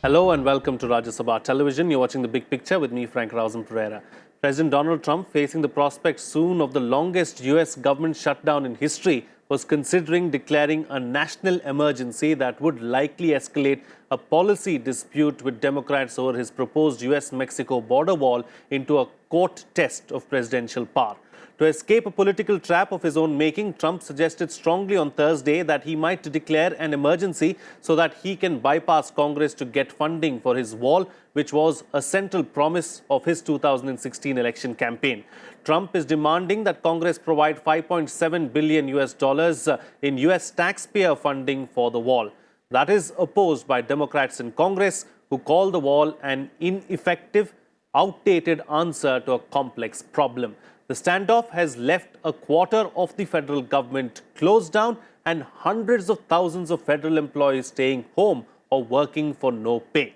Hello and welcome to Rajya Sabha Television. You're watching The Big Picture with me, Frank Rausen Pereira. President Donald Trump, facing the prospect soon of the longest U.S. government shutdown in history, was considering declaring a national emergency that would likely escalate a policy dispute with Democrats over his proposed U.S. Mexico border wall into a court test of presidential power. To escape a political trap of his own making, Trump suggested strongly on Thursday that he might declare an emergency so that he can bypass Congress to get funding for his wall, which was a central promise of his 2016 election campaign. Trump is demanding that Congress provide 5.7 billion US dollars in US taxpayer funding for the wall. That is opposed by Democrats in Congress, who call the wall an ineffective, outdated answer to a complex problem. The standoff has left a quarter of the federal government closed down and hundreds of thousands of federal employees staying home or working for no pay.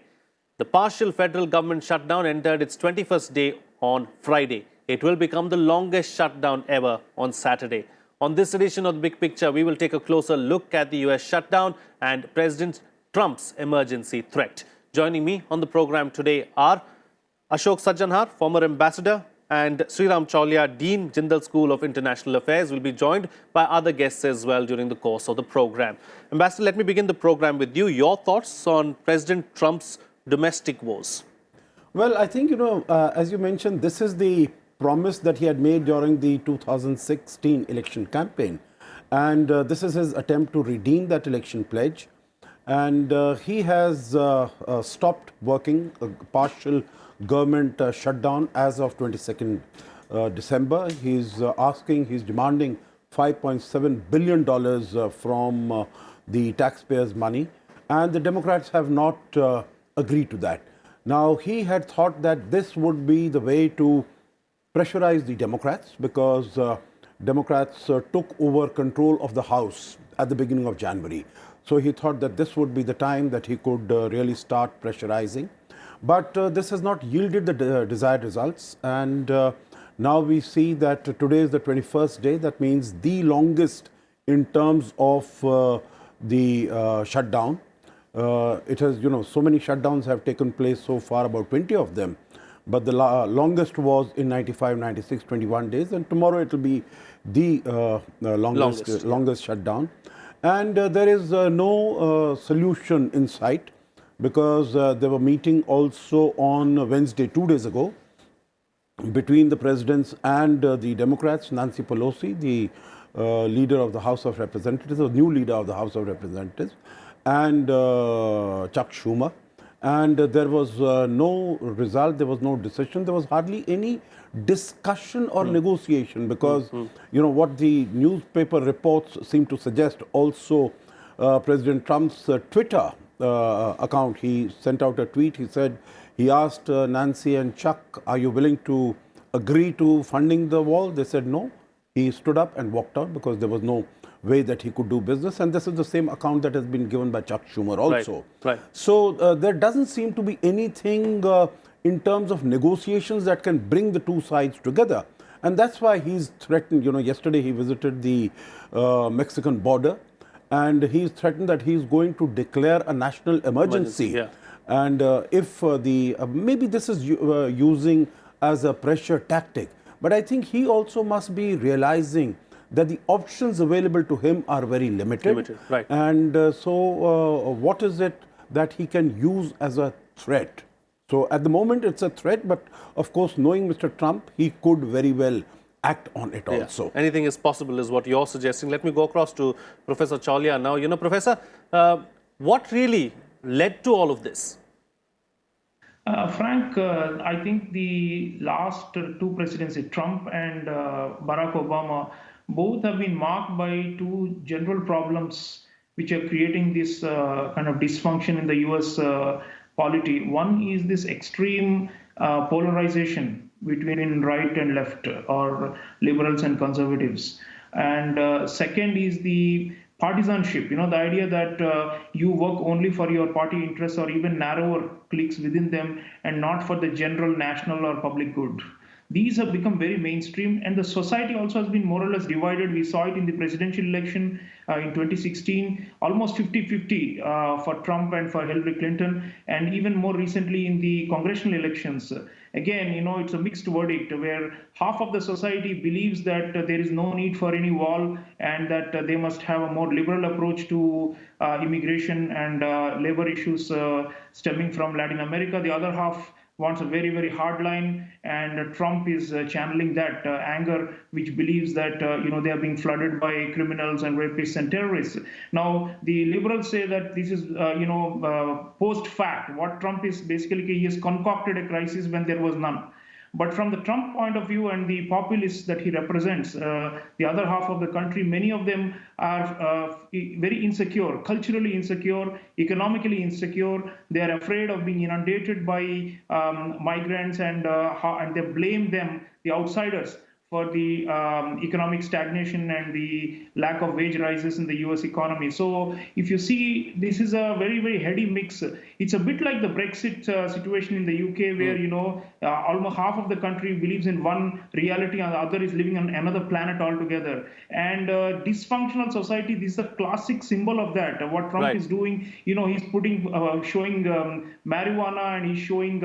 The partial federal government shutdown entered its 21st day on Friday. It will become the longest shutdown ever on Saturday. On this edition of The Big Picture, we will take a closer look at the US shutdown and President Trump's emergency threat. Joining me on the program today are Ashok Sajjanhar, former ambassador, and Sriram Chaulia, Dean, Jindal School of International Affairs, will be joined by other guests as well during the course of the program. Ambassador, let me begin the program with you. Your thoughts on President Trump's domestic woes? Well, I think, as you mentioned, this is the promise that he had made during the 2016 election campaign. And this is his attempt to redeem that election pledge. And he has stopped working, a partial government shutdown as of 22nd December. He's demanding $5.7 billion from the taxpayers' money. And the Democrats have not agreed to that. Now, he had thought that this would be the way to pressurize the Democrats because Democrats took over control of the House at the beginning of January. So he thought that this would be the time that he could really start pressurizing. But this has not yielded the desired results. And now we see that today is the 21st day. That means the longest in terms of the shutdown. It has, so many shutdowns have taken place so far, about 20 of them. But the longest was in 95, 96, 21 days. And tomorrow it will be the longest shutdown. And there is no solution in sight because they were meeting also on Wednesday, 2 days ago, between the presidents and the Democrats, Nancy Pelosi, the leader of the House of Representatives, or new leader of the House of Representatives, and Chuck Schumer. And there was no result, there was no decision, there was hardly any discussion or negotiation because, what the newspaper reports seem to suggest also, President Trump's Twitter account, he sent out a tweet, he asked Nancy and Chuck, are you willing to agree to funding the wall? They said no. He stood up and walked out because there was no way that he could do business. And this is the same account that has been given by Chuck Schumer also. Right. So there doesn't seem to be anything in terms of negotiations that can bring the two sides together. And that's why he's threatened, yesterday he visited the Mexican border and he's threatened that he's going to declare a national emergency. Yeah. And if maybe this is using as a pressure tactic, but I think he also must be realizing that the options available to him are very limited. Right. And so what is it that he can use as a threat? So at the moment it's a threat, but of course knowing Mr. Trump, he could very well act on it also. Anything is possible is what you're suggesting. Let me go across to Professor Chaulia now. Professor, what really led to all of this? Frank, I think the last two presidencies, Trump and Barack Obama, both have been marked by two general problems which are creating this kind of dysfunction in the U.S. polity. One is this extreme polarization between right and left, or liberals and conservatives. And second is the partisanship, the idea that you work only for your party interests or even narrower cliques within them and not for the general national or public good. these have become very mainstream, and the society also has been more or less divided. We saw it in the presidential election in 2016, almost 50-50 for Trump and for Hillary Clinton, and even more recently in the congressional elections. Again, it's a mixed verdict where half of the society believes that there is no need for any wall and that they must have a more liberal approach to immigration and labor issues stemming from Latin America. The other half wants a very, very hard line, and Trump is channeling that anger, which believes that they are being flooded by criminals and rapists and terrorists. Now, the liberals say that this is post fact. What Trump is basically, he has concocted a crisis when there was none. But from the Trump point of view and the populists that he represents, the other half of the country, many of them are very insecure, culturally insecure, economically insecure. They are afraid of being inundated by migrants, and they blame them, the outsiders, for the economic stagnation and the lack of wage rises in the U.S. economy. So if you see, this is a very, very heady mix. It's a bit like the Brexit situation in the UK, where, almost half of the country believes in one reality and the other is living on another planet altogether. And dysfunctional society, this is a classic symbol of that. What Trump is doing, he's showing marijuana, and he's showing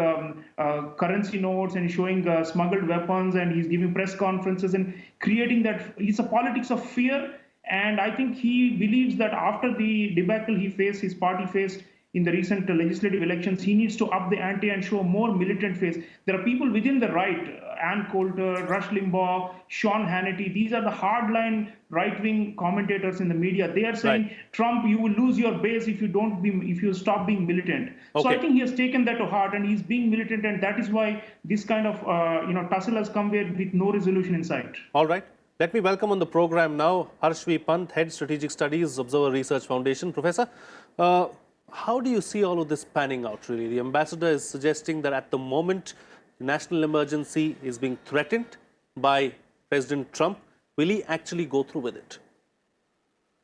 currency notes, and he's showing smuggled weapons, and he's giving press conferences and creating that. It's a politics of fear. And I think he believes that after the debacle his party faced in the recent legislative elections, he needs to up the ante and show a more militant face. There are people within the right, Ann Coulter, Rush Limbaugh, Sean Hannity. These are the hardline right-wing commentators in the media. They are saying, Trump, you will lose your base if you stop being militant. Okay. So I think he has taken that to heart, and he's being militant, and that is why this kind of tussle has come with no resolution in sight. All right. Let me welcome on the program now Harshvi Pant, Head Strategic Studies, Observer Research Foundation. Professor, how do you see all of this panning out, really? The ambassador is suggesting that at the moment, national emergency is being threatened by President Trump. Will he actually go through with it?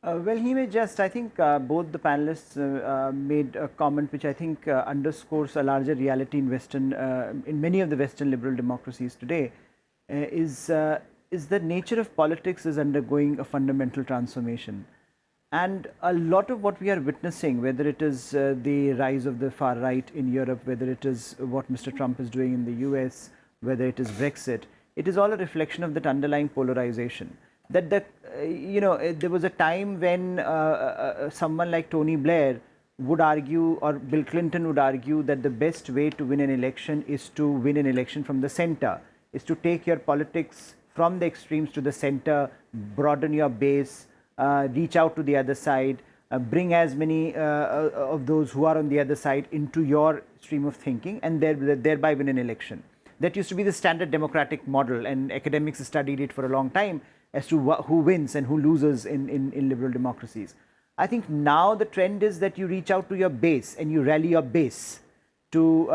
Well, he may just, I think both the panelists made a comment which I think underscores a larger reality in many of the Western liberal democracies today, is the nature of politics is undergoing a fundamental transformation. And a lot of what we are witnessing, whether it is the rise of the far right in Europe, whether it is what Mr. Trump is doing in the US, whether it is Brexit, it is all a reflection of that underlying polarization. That there was a time when someone like Tony Blair would argue, or Bill Clinton would argue, that the best way to win an election is to win an election from the center, is to take your politics from the extremes to the center, broaden your base, reach out to the other side, bring as many of those who are on the other side into your stream of thinking, and thereby win an election. That used to be the standard democratic model, and academics studied it for a long time as to who wins and who loses in liberal democracies. I think now the trend is that you reach out to your base and you rally your base to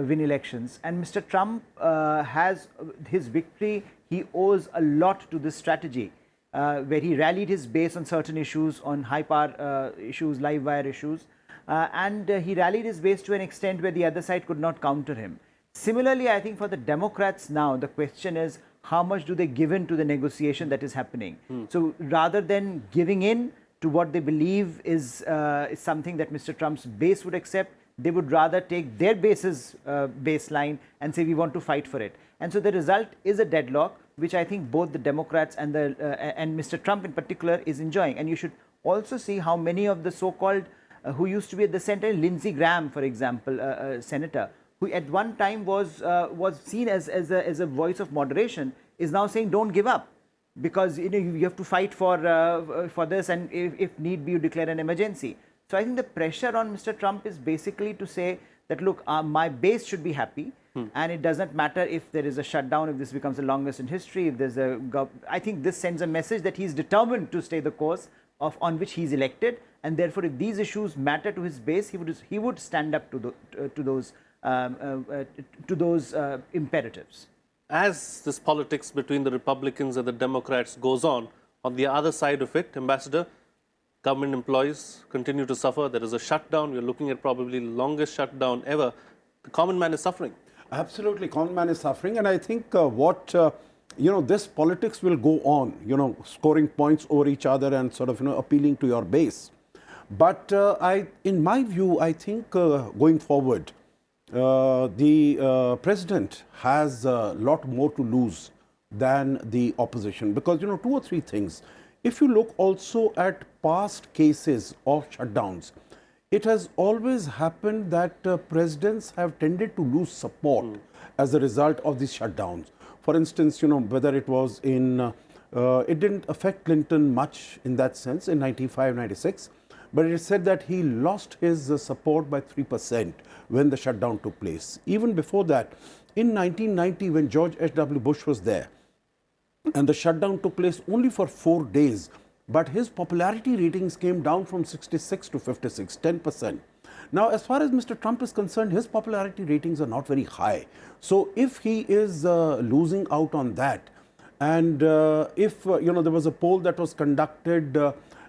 win elections. And Mr. Trump has his victory, he owes a lot to this strategy, where he rallied his base on certain issues, on high power issues, live wire issues, and he rallied his base to an extent where the other side could not counter him. Similarly, I think for the Democrats now, the question is, how much do they give in to the negotiation that is happening? So rather than giving in to what they believe is something that Mr. Trump's base would accept, they would rather take their base's baseline and say, we want to fight for it. And so the result is a deadlock, which I think both the Democrats and Mr. Trump in particular is enjoying. And you should also see how many of the so-called who used to be at the center, Lindsey Graham, for example, a senator, who at one time was seen as a voice of moderation, is now saying, don't give up, because you have to fight for this, and if need be, you declare an emergency. So I think the pressure on Mr. Trump is basically to say that, look, my base should be happy, and it doesn't matter if there is a shutdown, if this becomes the longest in history, if there's I think this sends a message that he's determined to stay the course on which he's elected, and therefore if these issues matter to his base, he would stand up to those imperatives. As this politics between the Republicans and the Democrats goes on the other side of it, Ambassador, government employees continue to suffer. There is a shutdown. We're looking at probably the longest shutdown ever. The common man is suffering. Absolutely, common man is suffering, and I think this politics will go on, scoring points over each other and sort of appealing to your base. But in my view, I think going forward, the president has a lot more to lose than the opposition, because two or three things. If you look also at past cases of shutdowns, it has always happened that presidents have tended to lose support as a result of these shutdowns. For instance, whether it was it didn't affect Clinton much in that sense in 95, 96, but it is said that he lost his support by 3% when the shutdown took place. Even before that, in 1990, when George H.W. Bush was there, and the shutdown took place only for 4 days, but his popularity ratings came down from 66 to 56, 10%. Now, as far as Mr. Trump is concerned, his popularity ratings are not very high. So if he is losing out on that, and if there was a poll that was conducted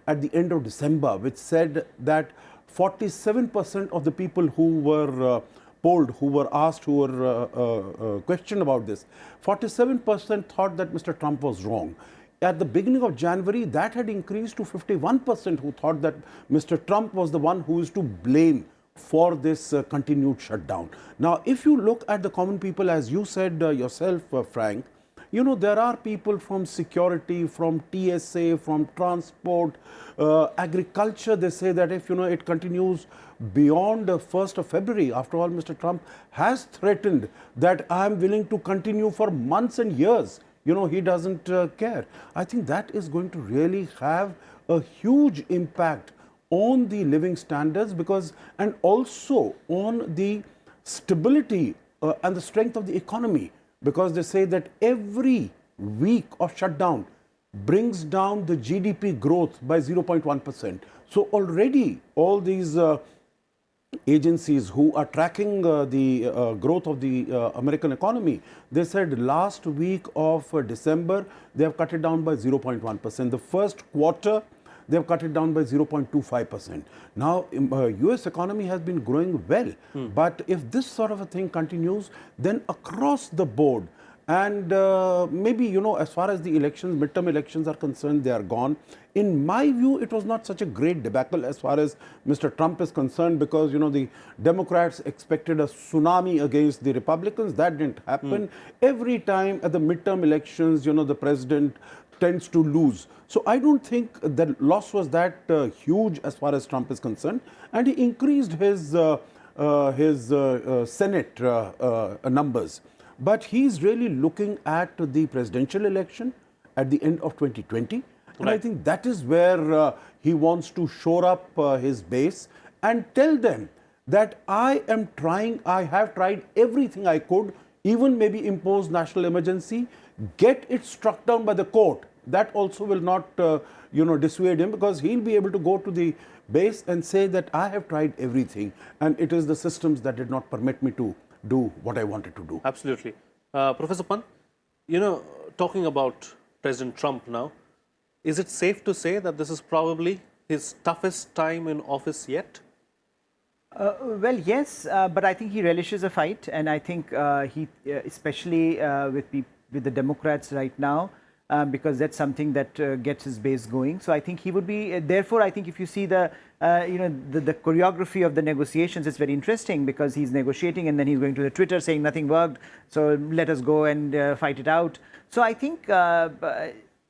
at the end of December, which said that 47% of the people who were polled, who were asked, who were questioned about this, 47% thought that Mr. Trump was wrong. At the beginning of January, that had increased to 51% who thought that Mr. Trump was the one who is to blame for this continued shutdown. Now, if you look at the common people, as you said yourself, Frank, there are people from security, from TSA, from transport, agriculture. They say that if, it continues beyond the 1st of February, after all, Mr. Trump has threatened that I am willing to continue for months and years. He doesn't care. I think that is going to really have a huge impact on the living standards, and also on the stability and the strength of the economy, because they say that every week of shutdown brings down the GDP growth by 0.1%. So already all these agencies who are tracking the growth of the American economy, they said last week of December, they have cut it down by 0.1%. The first quarter, they have cut it down by 0.25%. Now, U.S. economy has been growing well, but if this sort of a thing continues, then across the board, and maybe, as far as the elections, midterm elections are concerned, they are gone. In my view, it was not such a great debacle as far as Mr. Trump is concerned, because, the Democrats expected a tsunami against the Republicans. That didn't happen. Every time at the midterm elections, the president tends to lose. So I don't think the loss was that huge as far as Trump is concerned. And he increased his Senate numbers. But he's really looking at the presidential election at the end of 2020. And I think that is where he wants to shore up his base and tell them that I have tried everything I could, even maybe impose national emergency, get it struck down by the court. That also will not, dissuade him, because he'll be able to go to the base and say that I have tried everything, and it is the systems that did not permit me to do what I wanted to do. Absolutely. Professor Pant, talking about President Trump now, is it safe to say that this is probably his toughest time in office yet? Well, yes, but I think he relishes a fight, and I think he, especially with the Democrats right now, because that's something that gets his base going. So I think he would be. Therefore, I think if you see the choreography of the negotiations, it's very interesting, because he's negotiating and then he's going to the Twitter saying nothing worked, so let us go and fight it out. So I think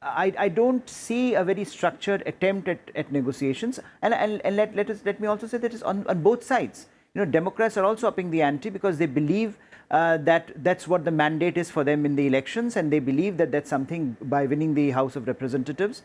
I don't see a very structured attempt at negotiations, and let me also say that it's on both sides. Democrats are also upping the ante, because they believe that's what the mandate is for them in the elections, and they believe that that's something, by winning the House of Representatives,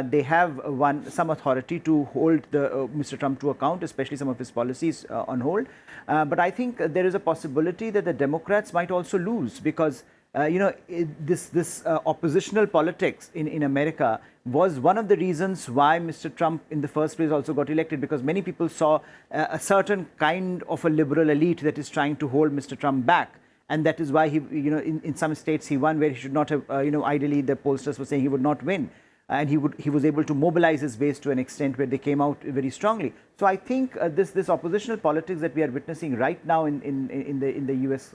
they have some authority to hold Mr. Trump to account, especially some of his policies on hold. But I think there is a possibility that the Democrats might also lose, because this oppositional politics in America was one of the reasons why Mr. Trump in the first place also got elected, because many people saw a certain kind of a liberal elite that is trying to hold Mr. Trump back. And that is why he, in some states he won where he should not have, ideally the pollsters were saying he would not win. and he was able to mobilize his base to an extent where they came out very strongly. So I think this oppositional politics that we are witnessing right now in the U.S.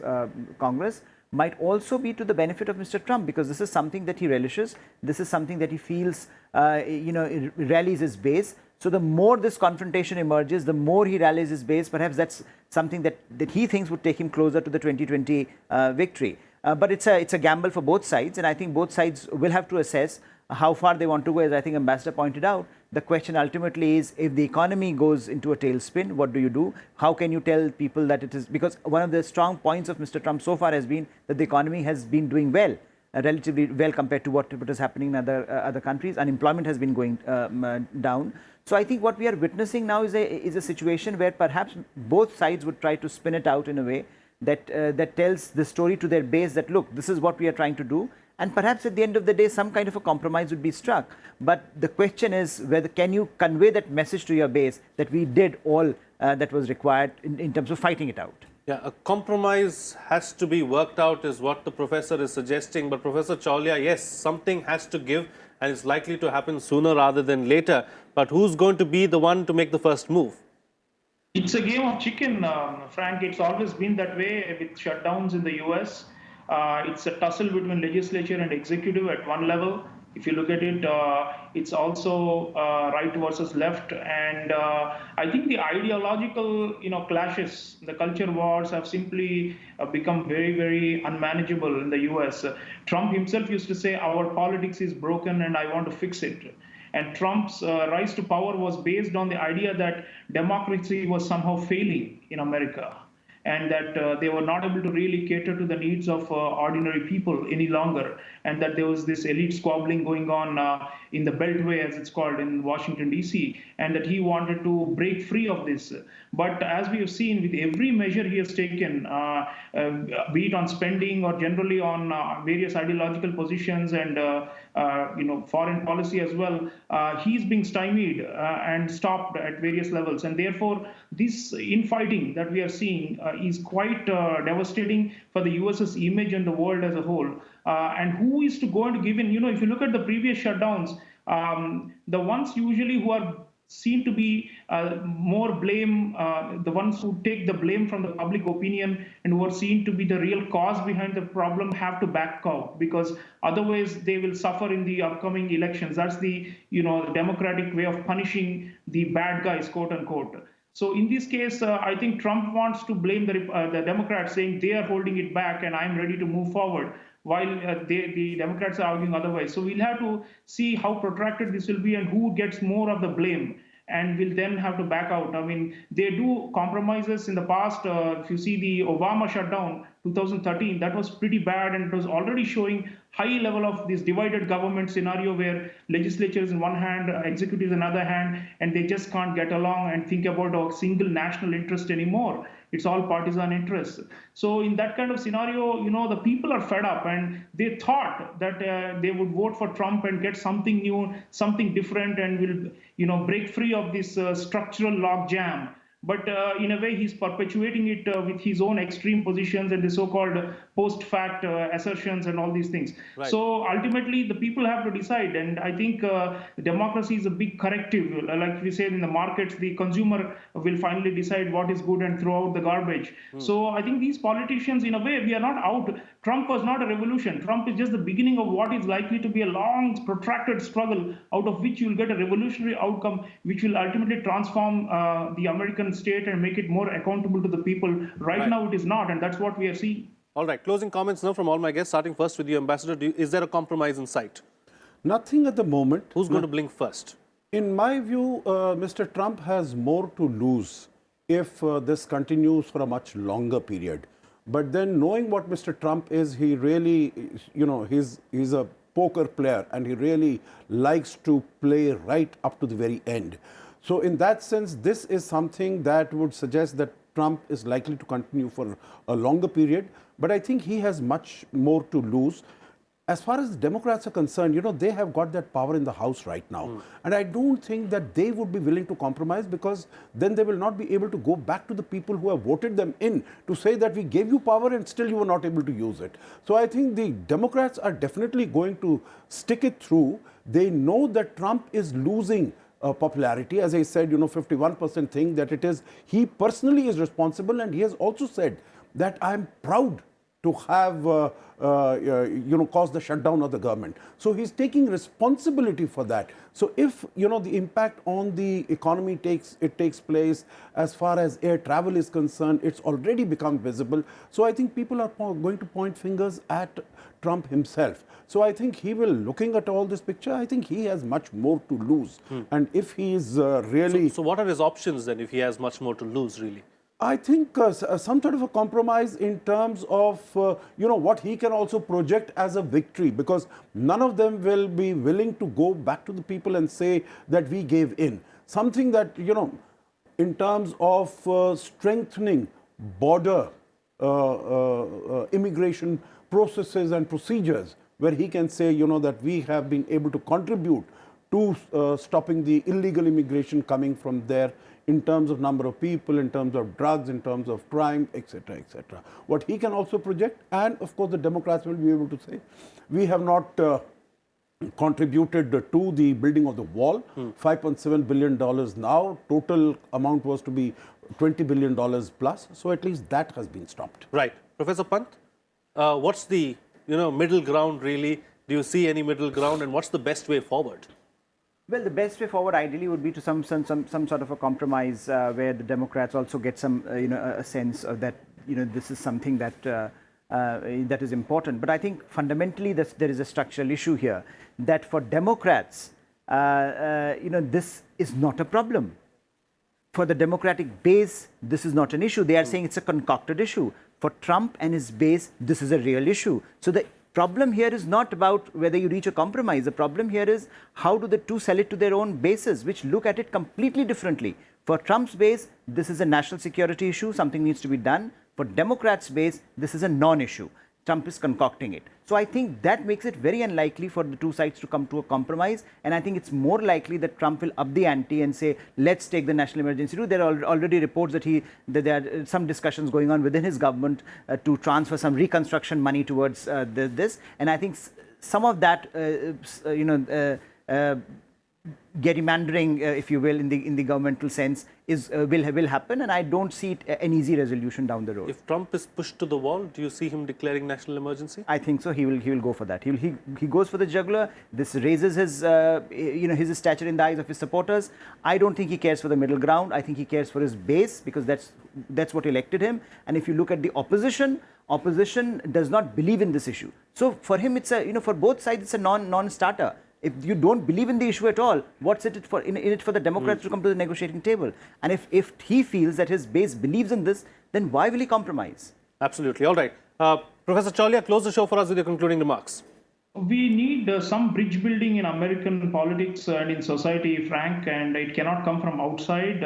Congress might also be to the benefit of Mr. Trump, because this is something that he relishes. This is something that he feels, rallies his base. So the more this confrontation emerges, the more he rallies his base. Perhaps that's something that he thinks would take him closer to the 2020 victory. But it's a gamble for both sides, and I think both sides will have to assess how far they want to go. As I think Ambassador pointed out, the question ultimately is, if the economy goes into a tailspin, what do you do? How can you tell people that it is, because one of the strong points of Mr. Trump so far has been that the economy has been doing well, relatively well compared to what is happening in other countries. Unemployment has been going down. So I think what we are witnessing now is a situation where perhaps both sides would try to spin it out in a way that tells the story to their base that, look, this is what we are trying to do. And perhaps at the end of the day, some kind of a compromise would be struck. But the question is, whether can you convey that message to your base that we did all that was required in terms of fighting it out? Yeah, a compromise has to be worked out is what the professor is suggesting. But Professor Chaulia, yes, something has to give, and it's likely to happen sooner rather than later. But who's going to be the one to make the first move? It's a game of chicken, Frank. It's always been that way with shutdowns in the U.S. It's a tussle between legislature and executive at one level. If you look at it, it's also right versus left, and I think the ideological, clashes, the culture wars have simply become very, very unmanageable in the U.S. Trump himself used to say, "Our politics is broken, and I want to fix it." And Trump's rise to power was based on the idea that democracy was somehow failing in America, and that they were not able to really cater to the needs of ordinary people any longer, and that there was this elite squabbling going on in the Beltway, as it's called, in Washington, D.C., and that he wanted to break free of this. But as we have seen with every measure he has taken, be it on spending or generally on various ideological positions and foreign policy as well, he's being stymied and stopped at various levels. And therefore, this infighting that we are seeing is quite devastating for the US's image and the world as a whole. And who is to go and give in? If you look at the previous shutdowns, the ones usually who are seen to be more blame, the ones who take the blame from the public opinion and who are seen to be the real cause behind the problem have to back out, because otherwise they will suffer in the upcoming elections. That's the democratic way of punishing the bad guys, quote unquote. So in this case, I think Trump wants to blame the Democrats, saying they are holding it back and I'm ready to move forward, while the Democrats are arguing otherwise. So we'll have to see how protracted this will be and who gets more of the blame, and will then have to back out. I mean, they do compromises in the past. If you see the Obama shutdown, 2013, that was pretty bad, and it was already showing high level of this divided government scenario where legislature is in one hand, executive is in another hand, and they just can't get along and think about a single national interest anymore. It's all partisan interests. So in that kind of scenario, the people are fed up, and they thought that they would vote for Trump and get something new, something different, and will, break free of this structural logjam. But in a way, he's perpetuating it with his own extreme positions and the so-called post-fact assertions and all these things. Right. So ultimately, the people have to decide. And I think democracy is a big corrective. Like we said in the markets, the consumer will finally decide what is good and throw out the garbage. So I think these politicians, in a way, we are not out. Trump was not a revolution. Trump is just the beginning of what is likely to be a long, protracted struggle, out of which you will get a revolutionary outcome, which will ultimately transform the American state and make it more accountable to the people. Right now, it is not, and that's what we are seeing. All right, closing comments now from all my guests, starting first with you, Ambassador. Is there a compromise in sight? Nothing at the moment. Who's going to blink first? In my view, Mr. Trump has more to lose if this continues for a much longer period. But then, knowing what Mr. Trump is, he really, he's a poker player, and he really likes to play right up to the very end. So in that sense, this is something that would suggest that Trump is likely to continue for a longer period. But I think he has much more to lose. as far as the Democrats are concerned, they have got that power in the House right now. And I don't think that they would be willing to compromise, because then they will not be able to go back to the people who have voted them in to say that we gave you power and still you were not able to use it. So I think the Democrats are definitely going to stick it through. They know that Trump is losing popularity. As I said, 51% think that he personally is responsible, and he has also said that I'm proud to have caused the shutdown of the government. So he's taking responsibility for that. So if the impact on the economy takes place, as far as air travel is concerned, it's already become visible. So I think people are going to point fingers at Trump himself. So I think he will, looking at all this picture, I think he has much more to lose. And if he is really... So what are his options then if he has much more to lose, really? I think some sort of a compromise in terms of, what he can also project as a victory, because none of them will be willing to go back to the people and say that we gave in. Something that, in terms of strengthening border immigration processes and procedures, where he can say, that we have been able to contribute to stopping the illegal immigration coming from there, in terms of number of people, in terms of drugs, in terms of crime, etc., etc. What he can also project, and of course the Democrats will be able to say, we have not contributed to the building of the wall, $5.7 billion now, total amount was to be $20 billion plus, so at least that has been stopped. Right. Professor Pant, what's the middle ground really? Do you see any middle ground, and what's the best way forward? Well, the best way forward ideally would be to some sort of a compromise where the Democrats also get some a sense of that this is something that that is important. But I think fundamentally there is a structural issue here, that for Democrats this is not a problem. For the Democratic base, this is not an issue. They are saying it's a concocted issue. For Trump and his base, this is a real issue. So the problem here is not about whether you reach a compromise. The problem here is how do the two sell it to their own bases, which look at it completely differently. For Trump's base, this is a national security issue, something needs to be done. For Democrats' base, this is a non-issue. Trump is concocting it. So I think that makes it very unlikely for the two sides to come to a compromise. And I think it's more likely that Trump will up the ante and say, let's take the national emergency route. There are already reports that there are some discussions going on within his government to transfer some reconstruction money towards this. And I think some of that, gerrymandering, if you will, in the governmental sense, will happen, and I don't see it an easy resolution down the road. If Trump is pushed to the wall, do you see him declaring national emergency? I think so. He will go for that. He goes for the jugular. This raises his his stature in the eyes of his supporters. I don't think he cares for the middle ground. I think he cares for his base, because that's what elected him. And if you look at the opposition does not believe in this issue. So for him, it's for both sides, it's a non-starter. If you don't believe in the issue at all, what's it for in it for the Democrats to come to the negotiating table? And if he feels that his base believes in this, then why will he compromise? Absolutely. All right. Professor Chaulia, close the show for us with your concluding remarks. We need some bridge building in American politics and in society, Frank, and it cannot come from outside.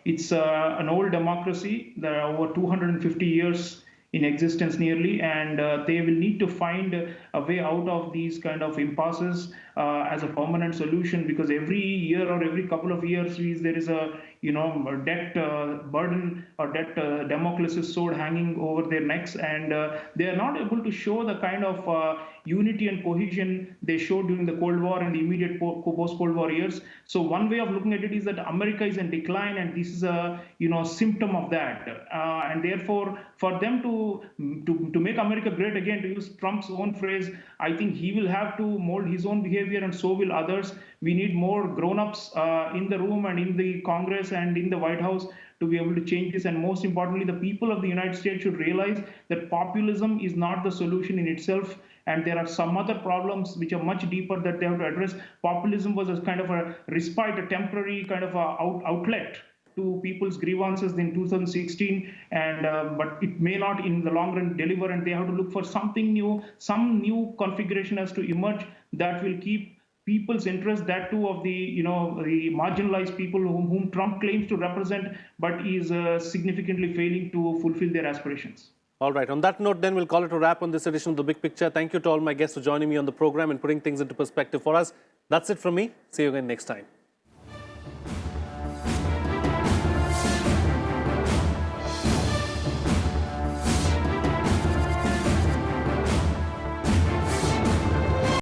It's an old democracy. There are over 250 years in existence nearly, and they will need to find a way out of these kind of impasses as a permanent solution, because every year or every couple of years there is a debt burden or debt Damocles' sword hanging over their necks, and they are not able to show the kind of unity and cohesion they showed during the Cold War and the immediate post-Cold War years. So one way of looking at it is that America is in decline, and this is a symptom of that. And therefore, for them to make America great again, to use Trump's own phrase, I think he will have to mold his own behavior, and so will others. We need more grown-ups in the room and in the Congress and in the White House to be able to change this. And most importantly, the people of the United States should realize that populism is not the solution in itself, and there are some other problems which are much deeper that they have to address. Populism was a kind of a respite, a temporary kind of outlet to people's grievances in 2016, and but it may not in the long run deliver, and they have to look for something new, some new configuration has to emerge that will keep people's interest, that too of the the marginalized people whom Trump claims to represent, but is significantly failing to fulfill their aspirations. All right. On that note, then, we'll call it a wrap on this edition of The Big Picture. Thank you to all my guests for joining me on the program and putting things into perspective for us. That's it from me. See you again next time.